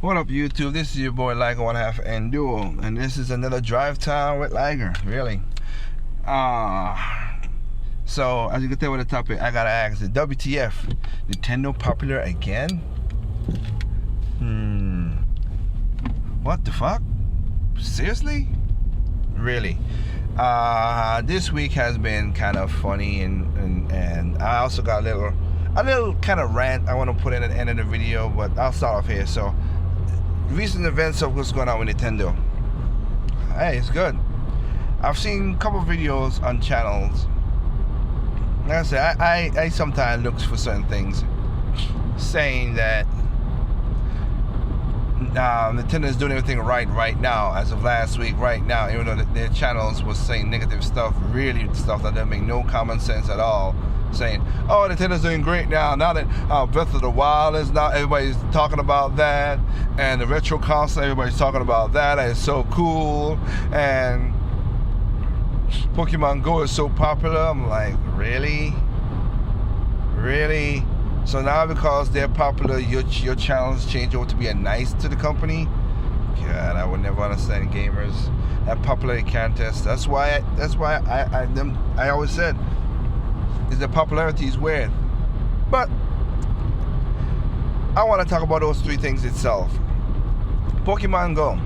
What up, YouTube? This is your boy Liger 1/2 and Duo, and this is another drive time with Liger. Really. So as you can tell with the topic, I gotta ask: is WTF Nintendo popular again? What the fuck? Seriously? Really? This week has been kind of funny, and I also got a little kind of rant I want to put in at the end of the video, but I'll start off here. So, recent events of what's going on with Nintendo. Hey, it's good. I've seen a couple of videos on channels. Like I said, I sometimes look for certain things, saying that Nintendo is doing everything right now, as of last week, right now, even though their channels was saying negative stuff, really stuff that doesn't make no common sense at all, saying, oh, Nintendo's doing great now that Breath of the Wild is now, everybody's talking about that, and the retro console, everybody's talking about that, it's so cool, and Pokemon Go is so popular. I'm like, really? So now because they're popular, your channels change over to be a nice to the company? God, I would never understand gamers. That popularity contest. That's why I always said is the popularity is weird. But I want to talk about those three things itself. Pokemon Go,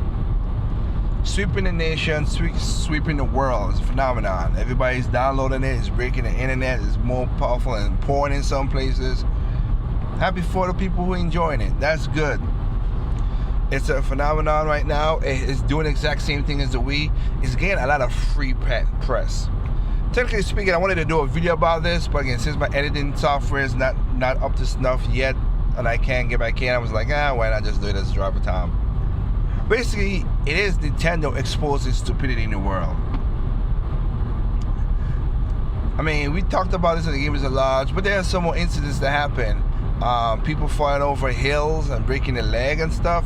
sweeping the nation, sweeping the world. It's a phenomenon. Everybody's downloading it. It's breaking the internet. It's more powerful and important in some places. Happy for the people who are enjoying it. That's good. It's a phenomenon right now. It's doing the exact same thing as the Wii. It's getting a lot of free press. Technically speaking, I wanted to do a video about this, but again, since my editing software is not up to snuff yet, and I can't get back in, I was like, why not just do it as a driver time? Basically, it is Nintendo exposing stupidity in the world. I mean, we talked about this in the Gamers at Large, but there are some more incidents that happen. People falling over hills and breaking their leg and stuff.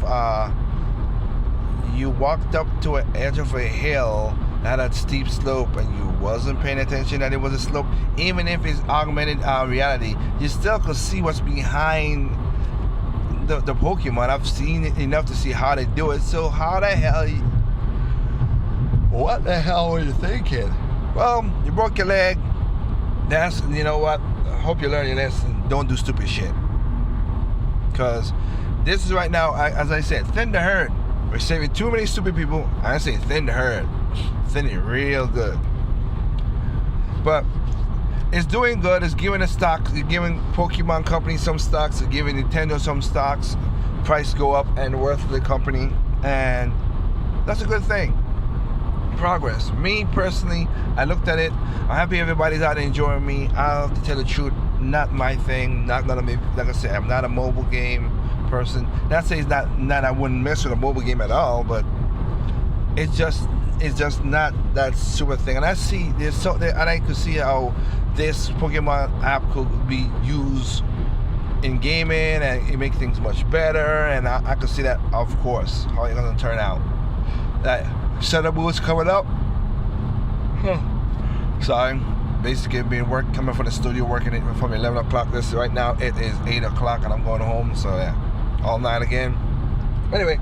You walked up to an edge of a hill that had a steep slope, and you wasn't paying attention that it was a slope. Even if it's augmented reality, you still could see what's behind the Pokemon. I've seen it enough to see how they do it. So how the hell? What the hell were you thinking? Well, you broke your leg. That's, you know what? I hope you learn your lesson. Don't do stupid shit. Because this is right now, as I said, thin the herd. We're saving too many stupid people. I say thin the herd. Thin it real good. But it's doing good. It's giving a stock. It's giving Pokemon Company some stocks. It's giving Nintendo some stocks. Price go up and worth of the company. And that's a good thing. Progress. Me personally, I looked at it. I'm happy everybody's out there enjoying me. I'll have to tell the truth. Not my thing. Not gonna be, like I said, I'm not a mobile game person. Not say it's not I wouldn't mess with a mobile game at all, but it's just not that super thing. And I see there's and I could see how this Pokemon app could be used in gaming, and it makes things much better. And I could see that, of course, how it's gonna turn out. That setup was coming up. Sorry. Basically being coming from the studio, working it from 11 o'clock. This right now it is 8 o'clock and I'm going home, so yeah, all night again. Anyway,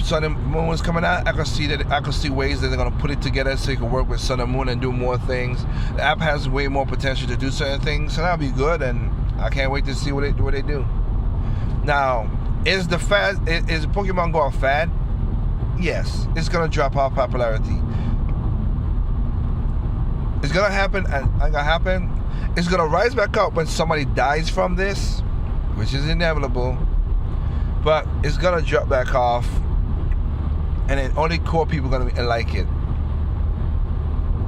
Sun and Moon is coming out. I can see ways that they're gonna put it together so you can work with Sun and Moon and do more things. The app has way more potential to do certain things, so that'll be good, and I can't wait to see what they do. Now, is Pokemon Go a fad? Yes, it's gonna drop off popularity. It's gonna happen, it's gonna rise back up when somebody dies from this, which is inevitable, but it's gonna drop back off, and then only core people are gonna like it.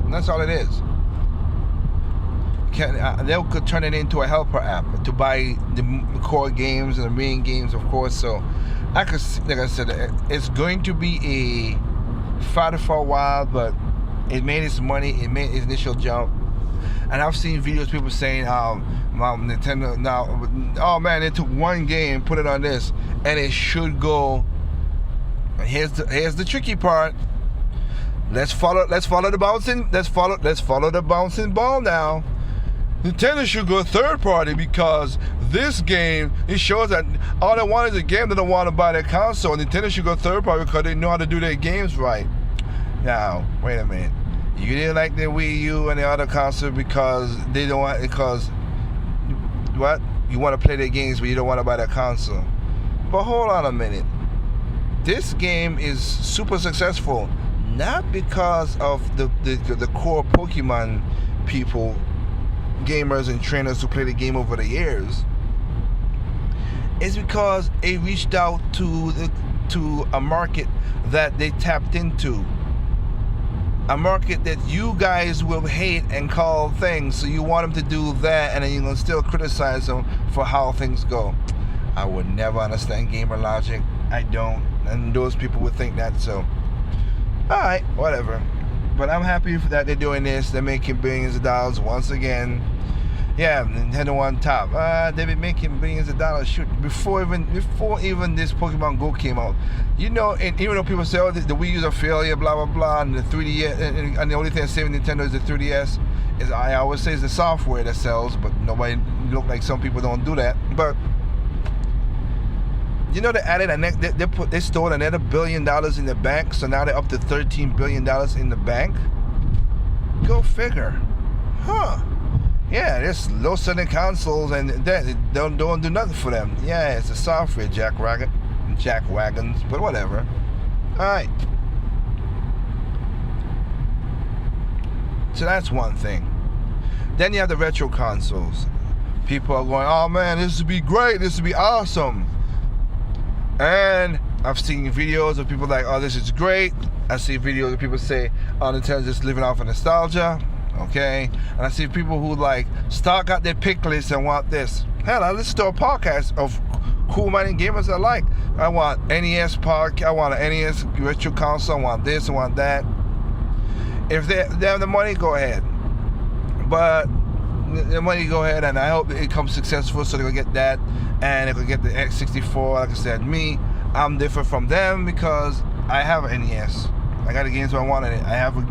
And that's all it is. They could turn it into a helper app to buy the core games and the main games, of course. So I could, like I said, it's going to be a fad for a while, but it made its money. It made its initial jump. And I've seen videos, people saying, Nintendo now, oh man, they took one game, put it on this, and it should go. Here's the tricky part. Let's follow the bouncing ball now. Nintendo should go third party because this game, it shows that all they want is a game. They don't want to buy their console. Nintendo should go third party because they know how to do their games right. Now, wait a minute. You didn't like the Wii U and the other console because they don't want, because what? You want to play their games but you don't want to buy their console. But hold on a minute. This game is super successful not because of the core Pokemon people, gamers and trainers who play the game over the years. It's because it reached out to a market that they tapped into. A market that you guys will hate and call things, so you want them to do that, and then you're gonna still criticize them for how things go. I would never understand gamer logic. I don't, and those people would think that. So, all right, whatever. But I'm happy that they're doing this. They're making billions of dollars once again. Yeah, Nintendo on top. They've been making billions of dollars. Shoot, before even this Pokemon Go came out, you know. And even though people say, "Oh, the Wii U's a failure," blah blah blah, and the 3DS, and the only thing that's saving Nintendo is the 3DS. Is I always say it's the software that sells, but nobody look like some people don't do that. But you know, they added they stole another $1 billion in the bank, so now they're up to $13 billion in the bank. Go figure, huh? Yeah, there's low-selling consoles and that don't do nothing for them. Yeah, it's a software jackwagons, but whatever. All right. So that's one thing. Then you have the retro consoles. People are going, "Oh man, this would be great. This would be awesome." And I've seen videos of people like, "Oh, this is great." I see videos of people say, "Oh, Nintendo's just living off of nostalgia." Okay, and I see people who like stock out their pick list and want this. Hell, I listen to a podcast of cool-minded gamers I like. I want NES park. I want an NES retro console. I want this. I want that. If they have the money, go ahead. But the money, go ahead, and I hope it becomes successful so they can get that, and they can get the X64. Like I said, I'm different from them because I have an NES. I got the games I wanted it. I have an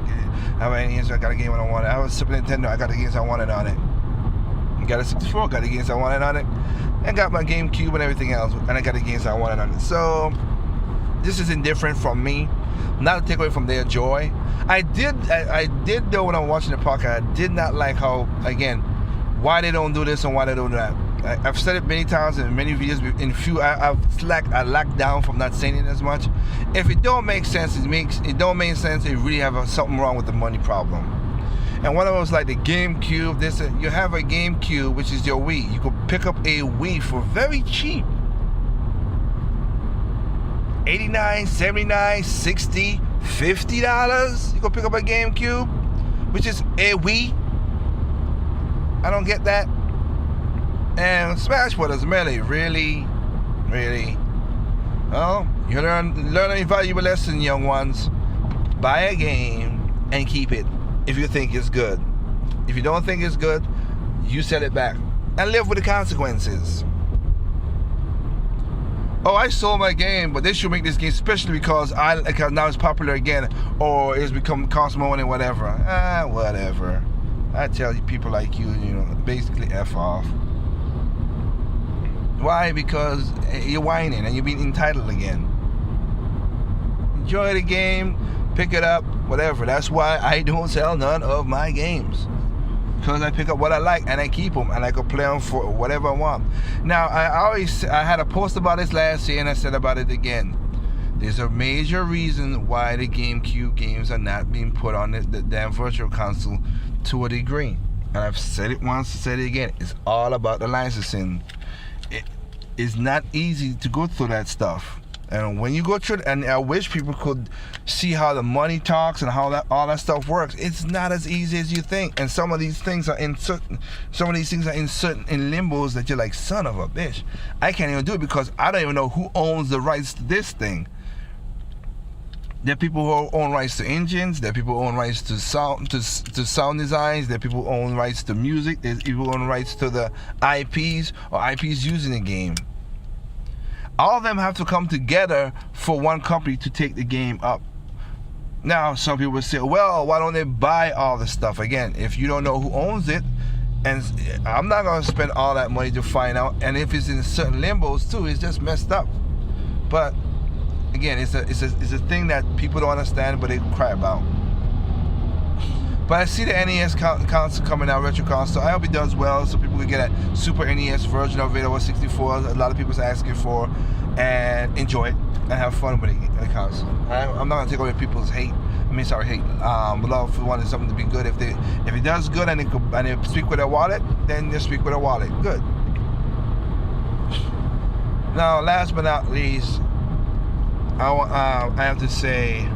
NES, I got a game when I wanted it. I have a Super Nintendo, I got the games I wanted on it. I got a 64, got the games I wanted on it. And got my GameCube and everything else, and I got the games I wanted on it. So, this is indifferent from me. Not to take away from their joy. I did though when I'm watching the podcast, I did not like how, again, why they don't do this and why they don't do that. I've said it many times in many videos. In few, I lack down from not saying it as much. If it don't make sense, it don't make sense. It really have something wrong with the money problem. And one of them was like the GameCube. You have a GameCube, which is your Wii. You could pick up a Wii for very cheap. $89, $79, $60, $50. You could pick up a GameCube, which is a Wii. I don't get that. And Smash Brothers, really. Well, you learn a valuable lesson, young ones. Buy a game and keep it if you think it's good. If you don't think it's good, you sell it back and live with the consequences. Oh, I sold my game, but they should make this game especially because now it's popular again, or it's become cost more money, whatever. Whatever. I tell you, people like you, basically F off. Why? Because you're whining and you're being entitled again. Enjoy the game, pick it up, whatever. That's why I don't sell none of my games. Because I pick up what I like and I keep them and I can play them for whatever I want. Now, I had a post about this last year and I said about it again. There's a major reason why the GameCube games are not being put on the damn virtual console to a degree. And I've said it once, said it again. It's all about the licensing. It's not easy to go through that stuff. And when you go through it, and I wish people could see how the money talks and how all that stuff works. It's not as easy as you think. And some of these things are in limbos that you're like, son of a bitch. I can't even do it because I don't even know who owns the rights to this thing. There are people who own rights to engines. There are people who own rights to sound designs. There are people who own rights to music. There's people who own rights to the IPs or IPs using the game. All of them have to come together for one company to take the game up. Now, some people will say, well, why don't they buy all the stuff? Again, if you don't know who owns it, And I'm not gonna spend all that money to find out. And if it's in certain limbos too, it's just messed up. But again, it's a thing that people don't understand, but they cry about. But I see the NES console coming out, retro console. I hope it does well, so people can get a Super NES version of it over 64. A lot of people's asking for, and enjoy it and have fun with it. I'm not gonna take away people's hate. Love for wanting something to be good. If it does good and they speak with their wallet, then they speak with their wallet. Good. Now, last but not least, I have to say,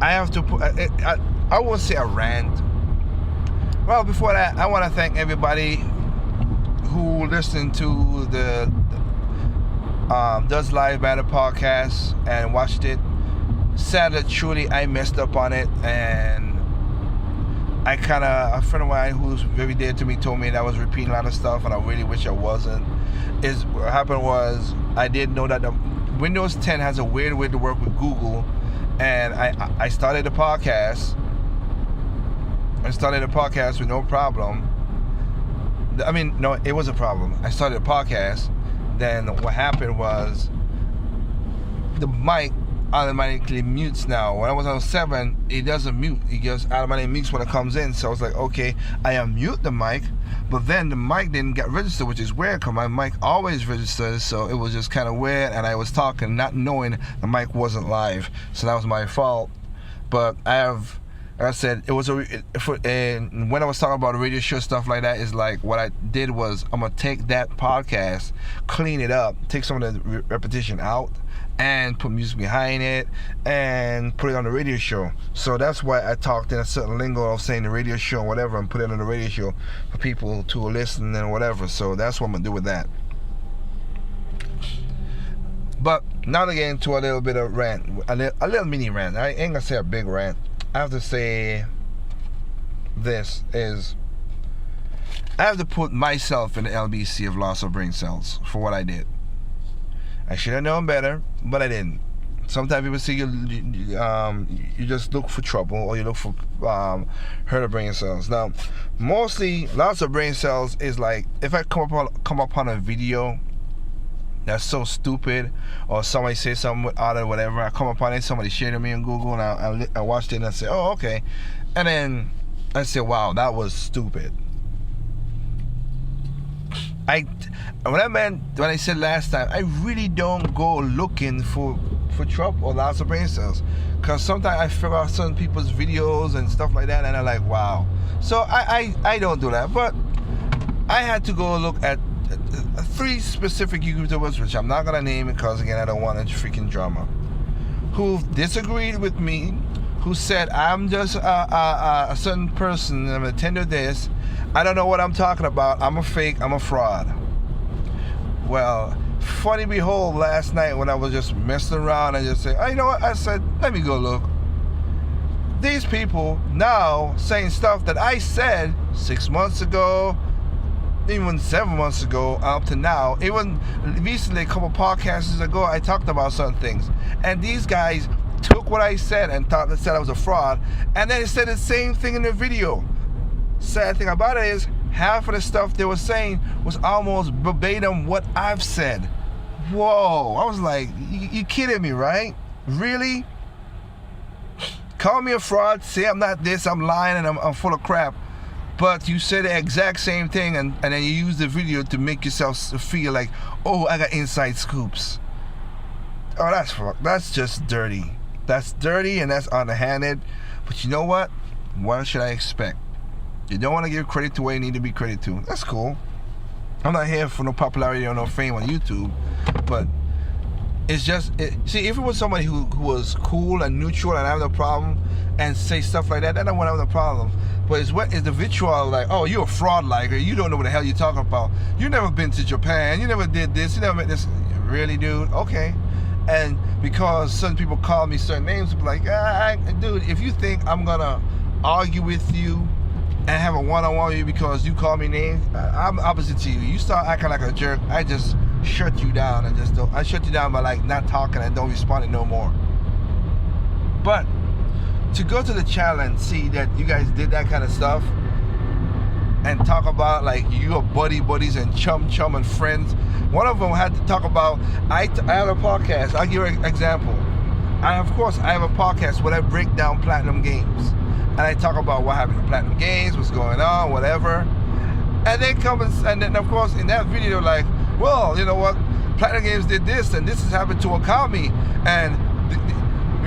I have to put. I won't say a rant. Well, before that, I want to thank everybody who listened to the Does Live Matter podcast and watched it. Sad that truly I messed up on it, and a friend of mine who's very dear to me told me that I was repeating a lot of stuff, and I really wish I wasn't. What happened was, I did know that the Windows 10 has a weird way to work with Google, and I started a podcast. With no problem. No, it was a problem. I started a podcast. Then what happened was the mic automatically mutes now. When I was on 7, it doesn't mute. It just automatically mutes when it comes in. So I was like, okay, I unmute the mic, but then the mic didn't get registered, which is weird because my mic always registers. So it was just kind of weird, and I was talking not knowing the mic wasn't live. So that was my fault. But like I said, it was and when I was talking about the radio show stuff like that, is like what I did was I'm gonna take that podcast, clean it up, take some of the repetition out, and put music behind it and put it on the radio show. So that's why I talked in a certain lingo of saying the radio show and whatever, and put it on the radio show for people to listen and whatever. So that's what I'm gonna do with that. But now to get into a little bit of rant, a little mini rant. I ain't gonna say a big rant. I have to say this is, I have to put myself in the LBC of loss of brain cells for what I did. I should have known better, but I didn't. Sometimes people see you just look for trouble, or you look for hurt of brain cells. Now, mostly loss of brain cells is like if I come upon a video that's so stupid, or somebody say something odd or whatever, I come upon it, somebody shared it with me on Google, and I watched it and I say, oh, okay, and then I say, wow, that was stupid. When I said last time, I really don't go looking for trouble or lots of brain cells, because sometimes I figure out certain people's videos and stuff like that, and I'm like, wow. So I don't do that, but I had to go look at 3 specific YouTubers, which I'm not gonna name because again I don't want any freaking drama, who disagreed with me, who said I'm just a certain person, I'm a Nintendo this, I don't know what I'm talking about, I'm a fake, I'm a fraud. Well, funny behold, last night when I was just messing around and just saying, oh, you know what, I said, let me go look. These people now saying stuff that I said 6 months ago, even 7 months ago, up to now. Even recently, a couple podcasts ago, I talked about certain things, and these guys took what I said and said I was a fraud, and then they said the same thing in the video. Sad thing about it is, half of the stuff they were saying was almost verbatim what I've said. Whoa, I was like, you kidding me, right? Really? Call me a fraud, say I'm not this, I'm lying, and I'm full of crap. But you say the exact same thing, and then you use the video to make yourself feel like, oh, I got inside scoops. Oh, that's just dirty. That's dirty and that's underhanded. But you know what? What should I expect? You don't want to give credit to where you need to be credited to. That's cool. I'm not here for no popularity or no fame on YouTube, but it's just, see, if it was somebody who was cool and neutral and I have no problem and say stuff like that, then I wouldn't have no problem. But it's the vitriol, like, oh, you're a fraud liger, you don't know what the hell you're talking about, you never been to Japan, you never did this, you never met this. Really, dude? Okay. And because certain people call me certain names, be like, dude, if you think I'm gonna argue with you and have a one-on-one with you because you call me names, I'm opposite to you. You start acting like a jerk, I just shut you down and just don't. I shut you down by like not talking and don't respond no more. But to go to the channel and see that you guys did that kind of stuff, and talk about like you are buddies and chum and friends. One of them had to talk about, I have a podcast. I'll give you an example. I have a podcast where I break down platinum games. And I talk about what happened to platinum games, what's going on, whatever. And they come and then of course in that video like, well, you know what? Platinum Games did this and this has happened to Okami. And,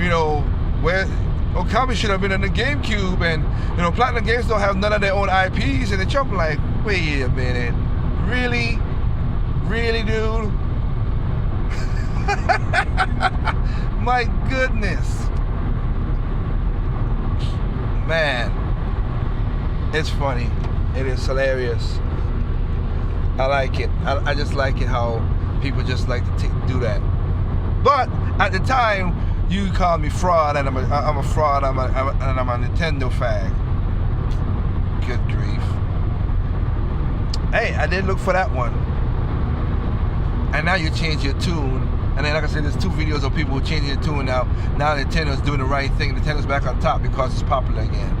you know, where Okami should have been in the GameCube, and, you know, Platinum Games don't have none of their own IPs. And they're jumping like, wait a minute. Really? Really, dude? My goodness. Man. It's funny. It is hilarious. I like it. I just like it how people just like to do that. But at the time, you called me fraud, and I'm a fraud. I'm a Nintendo fag. Good grief. Hey, I did look for that one. And now you change your tune. And then, like I said, there's 2 videos of people changing their tune now. Now Nintendo's doing the right thing. Nintendo's back on top because it's popular again.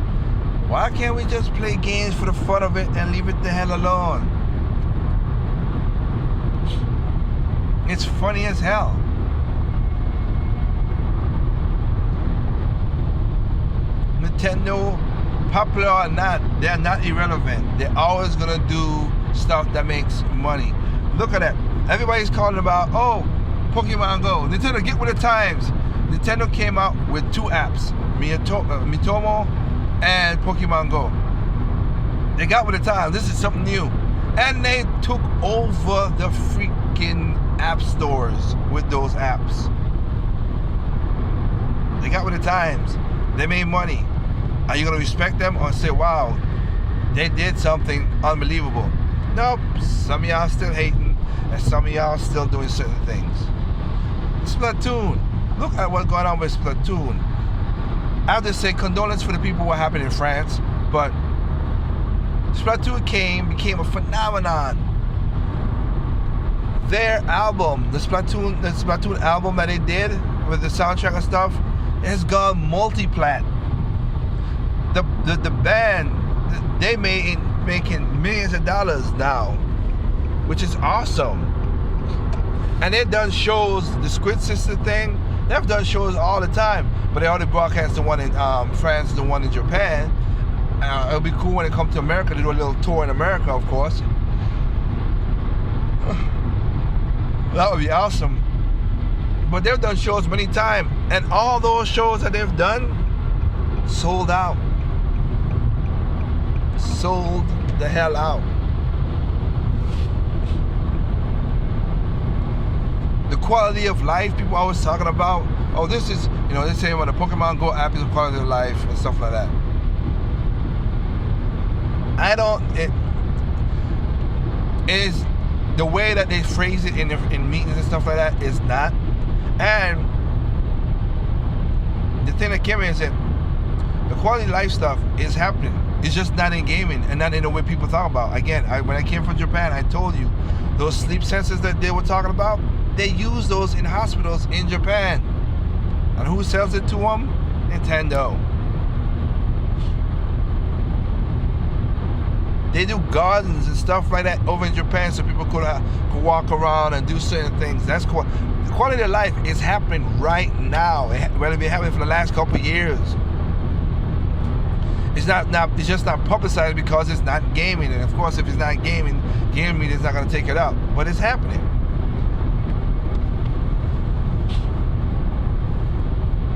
Why can't we just play games for the fun of it and leave it the hell alone? It's funny as hell. Nintendo, popular or not, they're not irrelevant. They're always gonna do stuff that makes money. Look at that. Everybody's calling about, oh, Pokemon Go. Nintendo, get with the times. Nintendo came out with 2 apps, Mitomo and Pokemon Go. They got with the times. This is something new. And they took over the freaking app stores with those apps. They got with the times. They made money. Are you going to respect them or say, wow, they did something unbelievable? Nope. Some of y'all still hating, and some of y'all still doing certain things. Splatoon. Look at what's going on with Splatoon. I have to say condolence for the people what happened in France, but Splatoon became a phenomenon. Their album, the Splatoon album that they did with the soundtrack and stuff, has gone multi-plat. The band, they making millions of dollars now, which is awesome. And they've done shows, the Squid Sister thing, they've done shows all the time, but they only broadcast the one in France, the one in Japan. It'll be cool when they come to America to do a little tour in America, of course. That would be awesome. But they've done shows many times, and all those shows that they've done sold out. Sold the hell out. The quality of life people always talking about. Oh, this is, you know, they're saying when the Pokemon Go app is the quality of life and stuff like that. It is the way that they phrase it in meetings and stuff like that is not. And the thing that came in is that the quality of life stuff is happening. It's just not in gaming and not in the way people talk about. Again, when I came from Japan, I told you those sleep sensors that they were talking about, they use those in hospitals in Japan. And who sells it to them? Nintendo. They do gardens and stuff like that over in Japan so people could walk around and do certain things. That's cool. The quality of life is happening right now. It's been happening for the last couple of years. It's just not publicized because it's not gaming. And of course, if it's not gaming media is not going to take it up. But it's happening.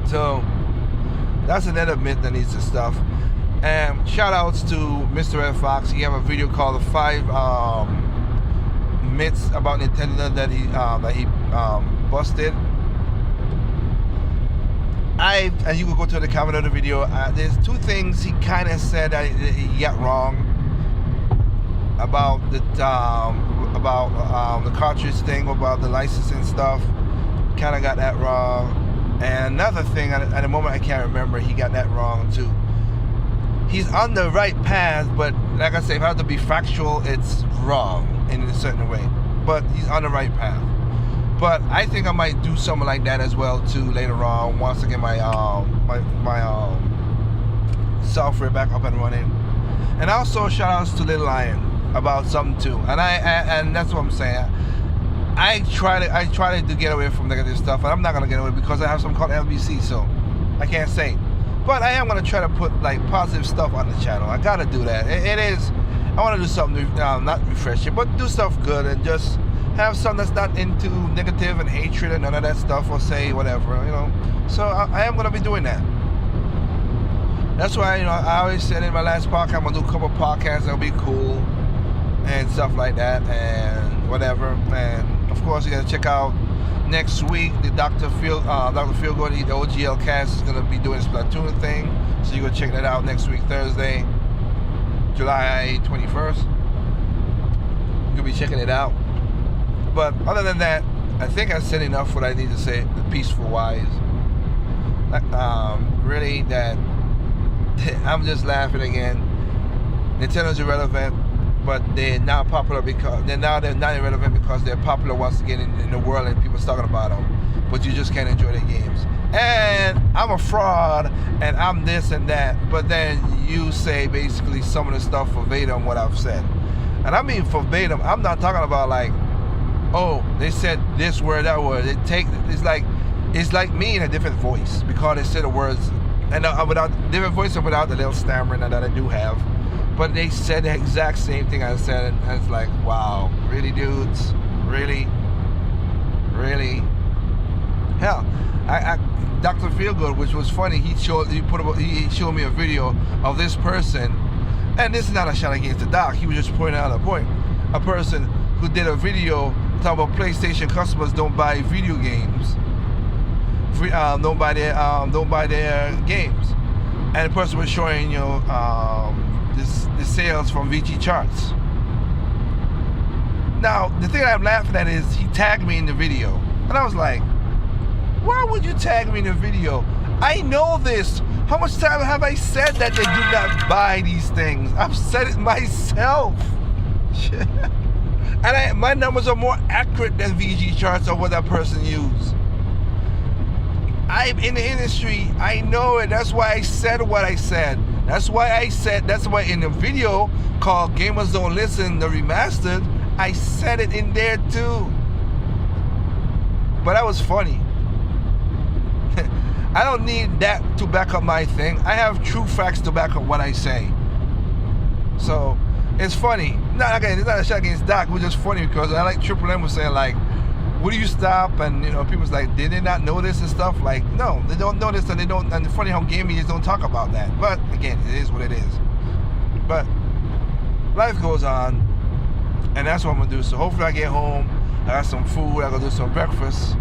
So that's another myth that needs to stuff. And shout outs to Mr. Red Fox. He have a video called the 5 myths about Nintendo that he busted. And you can go to the comment of the video. There's 2 things he kind of said that he got wrong about the cartridge thing, about the licensing stuff. Kind of got that wrong. And another thing, at the moment I can't remember, he got that wrong too. He's on the right path, but like I say, if I have to be factual, it's wrong in a certain way. But he's on the right path. But I think I might do something like that as well too later on, once I get my software back up and running. And also shout outs to Little Lion about something too. And that's what I'm saying. I try to get away from negative stuff, and I'm not gonna get away because I have something called LBC, so I can't say. But I am gonna try to put like positive stuff on the channel. I gotta do that. It is. I want to do something not refreshing, but do stuff good and just have something that's not into negative and hatred and none of that stuff, or say whatever, you know. So I am gonna be doing that. That's why, you know, I always said in my last podcast I'm gonna do a couple podcasts that'll be cool and stuff like that and whatever. And of course, you gotta check out next week the Dr. Feelgood, the OGL cast is gonna be doing Splatoon thing. So you go check that out next week, Thursday, July 21st. You'll be checking it out. But other than that, I think I said enough what I need to say. The peaceful wise. Really, that I'm just laughing again. Nintendo's irrelevant, but they're not popular because they're not irrelevant because they're popular once again in the world and people's talking about them. But you just can't enjoy their games. And I'm a fraud and I'm this and that. But then you say basically some of the stuff verbatim what I've said. And I mean verbatim. I'm not talking about like, oh, they said this word, that word. It's like me in a different voice because they said the words and without different voice and without the little stammering that I do have. But they said the exact same thing I said, and it's like, wow, really, dudes, really. Hell, Dr. Feelgood, which was funny, he showed me a video of this person, and this is not a shot against the doc. He was just pointing out a point. A person who did a video talking about PlayStation customers don't buy video games, don't buy their games, and the person was showing, you know, the sales from VG charts. Now, the thing I'm laughing at is he tagged me in the video, and I was like, why would you tag me in the video? I know this. How much time have I said that they do not buy these things? I've said it myself. And my numbers are more accurate than VG charts or what that person used. I'm in the industry. I know it. That's why I said what I said. That's why in the video called Gamers Don't Listen, the remastered, I said it in there too. But that was funny. I don't need that to back up my thing. I have true facts to back up what I say. So, it's funny. It's not a shot against Doc, it was just funny because I like Triple M was saying like, would you stop? And you know, people's like, did they not know this and stuff? Like, no, they don't know this, and they don't. And it's funny how gaming is don't talk about that. But again, it is what it is. But life goes on, and that's what I'm gonna do. So hopefully I get home, I got some food, I gotta do some breakfast,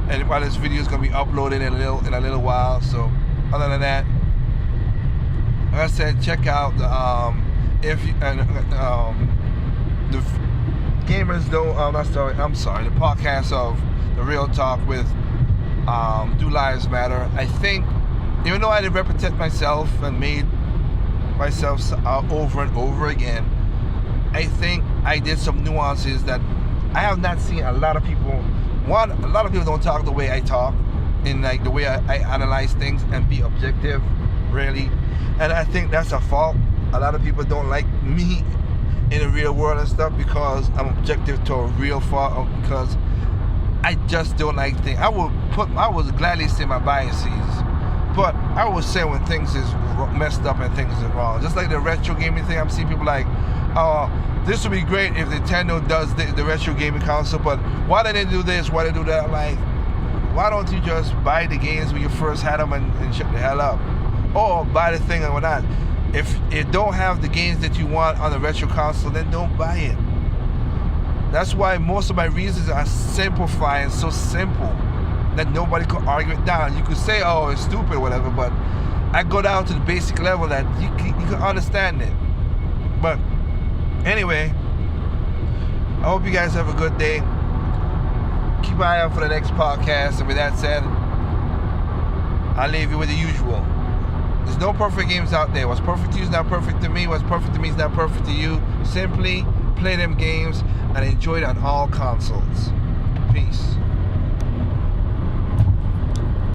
and while this video is gonna be uploaded in a little while. So other than that, like I said, check out the Gamers Don't, the podcast of The Real Talk with Do Lives Matter. I think, even though I did represent myself and made myself over and over again, I think I did some nuances that I have not seen a lot of people. One, a lot of people don't talk the way I talk, in like the way I analyze things and be objective, really. And I think that's a fault. A lot of people don't like me in the real world and stuff because I'm objective to a real fault, because I just don't like things. I would gladly say my biases, but I would say when things is messed up and things is wrong. Just like the retro gaming thing, I'm seeing people like, oh, this would be great if Nintendo does the retro gaming console, but why did they do this? Why did they do that? I'm like, why don't you just buy the games when you first had them and shut the hell up? Or buy the thing and whatnot. If it don't have the games that you want on the retro console, then don't buy it. That's why most of my reasons are simplifying, so simple that nobody could argue it down. You could say, oh, it's stupid or whatever, but I go down to the basic level that you can understand it. But anyway, I hope you guys have a good day. Keep an eye out for the next podcast. And with that said, I'll leave you with the usual. There's no perfect games out there. What's perfect to you is not perfect to me. What's perfect to me is not perfect to you. Simply play them games and enjoy it on all consoles. Peace.